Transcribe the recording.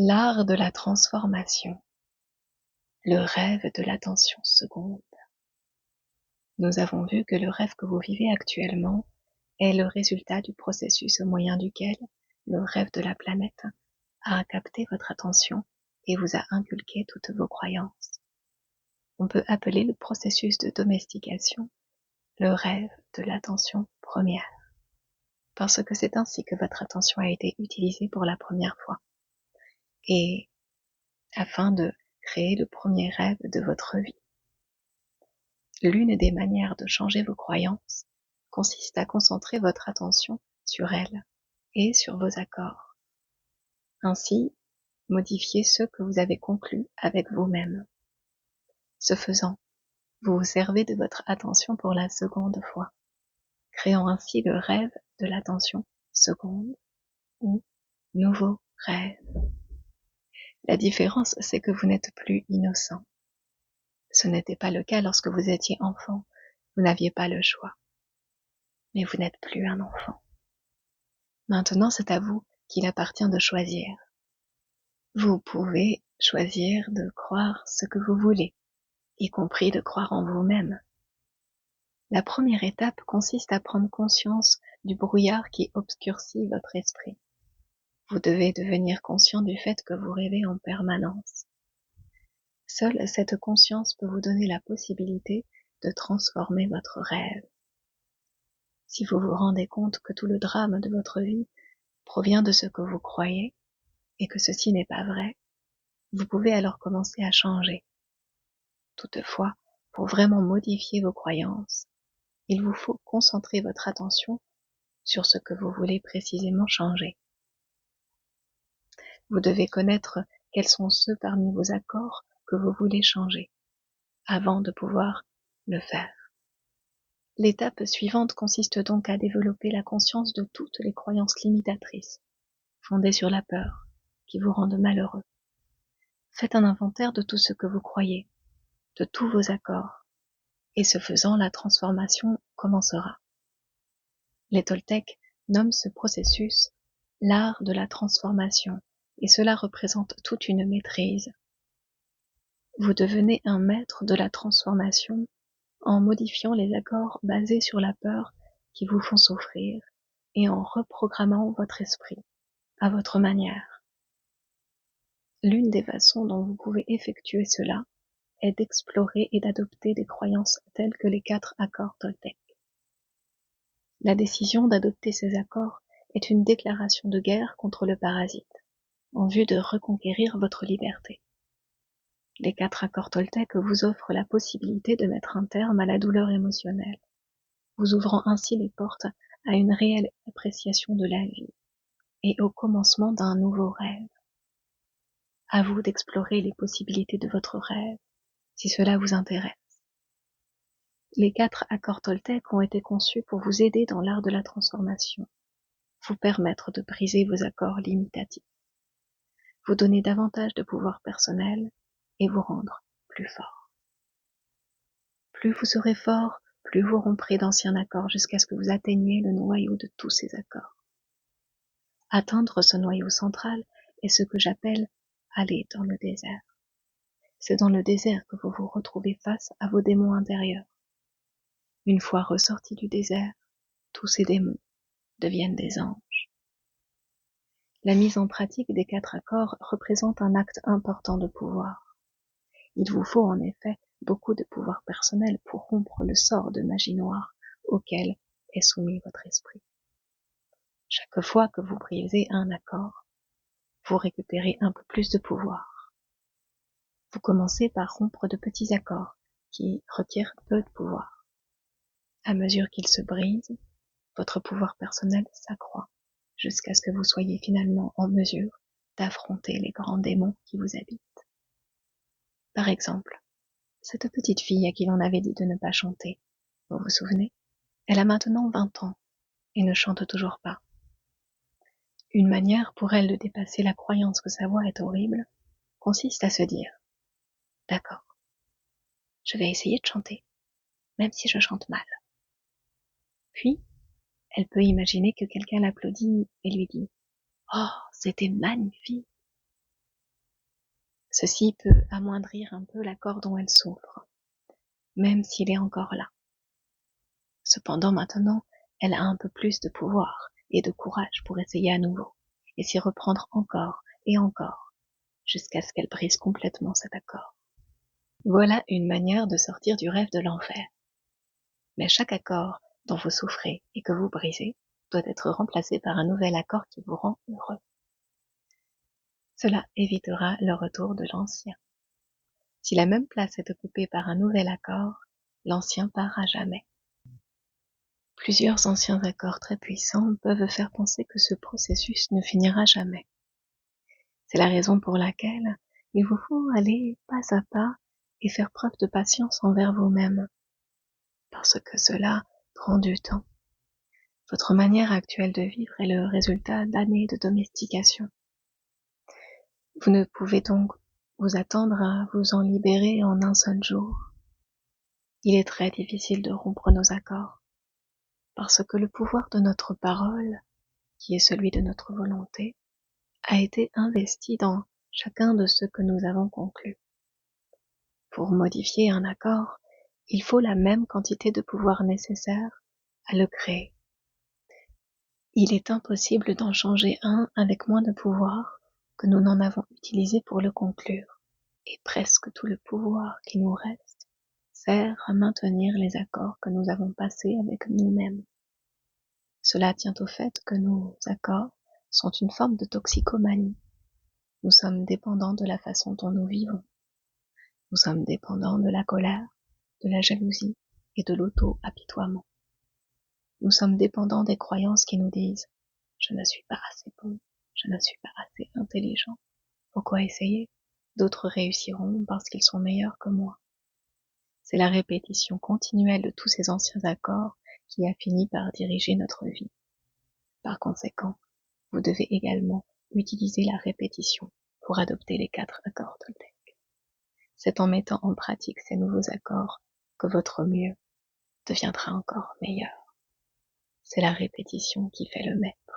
L'art de la transformation, le rêve de l'attention seconde. Nous avons vu que le rêve que vous vivez actuellement est le résultat du processus au moyen duquel le rêve de la planète a capté votre attention et vous a inculqué toutes vos croyances. On peut appeler le processus de domestication le rêve de l'attention première, parce que c'est ainsi que votre attention a été utilisée pour la première fois. Et afin de créer le premier rêve de votre vie. L'une des manières de changer vos croyances consiste à concentrer votre attention sur elles et sur vos accords. Ainsi, modifiez ceux que vous avez conclus avec vous-même. Ce faisant, vous vous servez de votre attention pour la seconde fois, créant ainsi le rêve de l'attention seconde ou nouveau rêve. La différence, c'est que vous n'êtes plus innocent. Ce n'était pas le cas lorsque vous étiez enfant, vous n'aviez pas le choix. Mais vous n'êtes plus un enfant. Maintenant, c'est à vous qu'il appartient de choisir. Vous pouvez choisir de croire ce que vous voulez, y compris de croire en vous-même. La première étape consiste à prendre conscience du brouillard qui obscurcit votre esprit. Vous devez devenir conscient du fait que vous rêvez en permanence. Seule cette conscience peut vous donner la possibilité de transformer votre rêve. Si vous vous rendez compte que tout le drame de votre vie provient de ce que vous croyez, et que ceci n'est pas vrai, vous pouvez alors commencer à changer. Toutefois, pour vraiment modifier vos croyances, il vous faut concentrer votre attention sur ce que vous voulez précisément changer. Vous devez connaître quels sont ceux parmi vos accords que vous voulez changer, avant de pouvoir le faire. L'étape suivante consiste donc à développer la conscience de toutes les croyances limitatrices, fondées sur la peur, qui vous rendent malheureux. Faites un inventaire de tout ce que vous croyez, de tous vos accords, et ce faisant, la transformation commencera. Les Toltecs nomment ce processus l'art de la transformation, et cela représente toute une maîtrise. Vous devenez un maître de la transformation en modifiant les accords basés sur la peur qui vous font souffrir et en reprogrammant votre esprit à votre manière. L'une des façons dont vous pouvez effectuer cela est d'explorer et d'adopter des croyances telles que les 4 accords Toltec. La décision d'adopter ces accords est une déclaration de guerre contre le parasite, en vue de reconquérir votre liberté. Les 4 accords Toltec vous offrent la possibilité de mettre un terme à la douleur émotionnelle, vous ouvrant ainsi les portes à une réelle appréciation de la vie et au commencement d'un nouveau rêve. À vous d'explorer les possibilités de votre rêve, si cela vous intéresse. Les 4 accords Toltec ont été conçus pour vous aider dans l'art de la transformation, vous permettre de briser vos accords limitatifs, vous donner davantage de pouvoir personnel et vous rendre plus fort. Plus vous serez fort, plus vous romprez d'anciens accords jusqu'à ce que vous atteigniez le noyau de tous ces accords. Atteindre ce noyau central est ce que j'appelle aller dans le désert. C'est dans le désert que vous vous retrouvez face à vos démons intérieurs. Une fois ressortis du désert, tous ces démons deviennent des anges. La mise en pratique des 4 accords représente un acte important de pouvoir. Il vous faut en effet beaucoup de pouvoir personnel pour rompre le sort de magie noire auquel est soumis votre esprit. Chaque fois que vous brisez un accord, vous récupérez un peu plus de pouvoir. Vous commencez par rompre de petits accords qui requièrent peu de pouvoir. À mesure qu'ils se brisent, votre pouvoir personnel s'accroît jusqu'à ce que vous soyez finalement en mesure d'affronter les grands démons qui vous habitent. Par exemple, cette petite fille à qui l'on avait dit de ne pas chanter, vous vous souvenez? Elle a maintenant 20 ans et ne chante toujours pas. Une manière pour elle de dépasser la croyance que sa voix est horrible consiste à se dire « D'accord, je vais essayer de chanter, même si je chante mal. » Puis, elle peut imaginer que quelqu'un l'applaudit et lui dit « Oh, c'était magnifique !» Ceci peut amoindrir un peu l'accord dont elle souffre, même s'il est encore là. Cependant maintenant, elle a un peu plus de pouvoir et de courage pour essayer à nouveau, et s'y reprendre encore et encore, jusqu'à ce qu'elle brise complètement cet accord. Voilà une manière de sortir du rêve de l'enfer. Mais chaque accord dont vous souffrez et que vous brisez doit être remplacé par un nouvel accord qui vous rend heureux. Cela évitera le retour de l'ancien. Si la même place est occupée par un nouvel accord, l'ancien part à jamais. Plusieurs anciens accords très puissants peuvent faire penser que ce processus ne finira jamais. C'est la raison pour laquelle il vous faut aller pas à pas et faire preuve de patience envers vous-même, parce que cela prend du temps. Votre manière actuelle de vivre est le résultat d'années de domestication. Vous ne pouvez donc vous attendre à vous en libérer en un seul jour. Il est très difficile de rompre nos accords, parce que le pouvoir de notre parole, qui est celui de notre volonté, a été investi dans chacun de ceux que nous avons conclus. Pour modifier un accord, il faut la même quantité de pouvoir nécessaire à le créer. Il est impossible d'en changer un avec moins de pouvoir que nous n'en avons utilisé pour le conclure, et presque tout le pouvoir qui nous reste sert à maintenir les accords que nous avons passés avec nous-mêmes. Cela tient au fait que nos accords sont une forme de toxicomanie. Nous sommes dépendants de la façon dont nous vivons. Nous sommes dépendants de la colère, de la jalousie et de l'auto-apitoiement. Nous sommes dépendants des croyances qui nous disent « je ne suis pas assez bon, je ne suis pas assez intelligent, pourquoi essayer? D'autres réussiront parce qu'ils sont meilleurs que moi. » C'est la répétition continuelle de tous ces anciens accords qui a fini par diriger notre vie. Par conséquent, vous devez également utiliser la répétition pour adopter les 4 accords Toltec. C'est en mettant en pratique ces nouveaux accords que votre mieux deviendra encore meilleur. C'est la répétition qui fait le maître.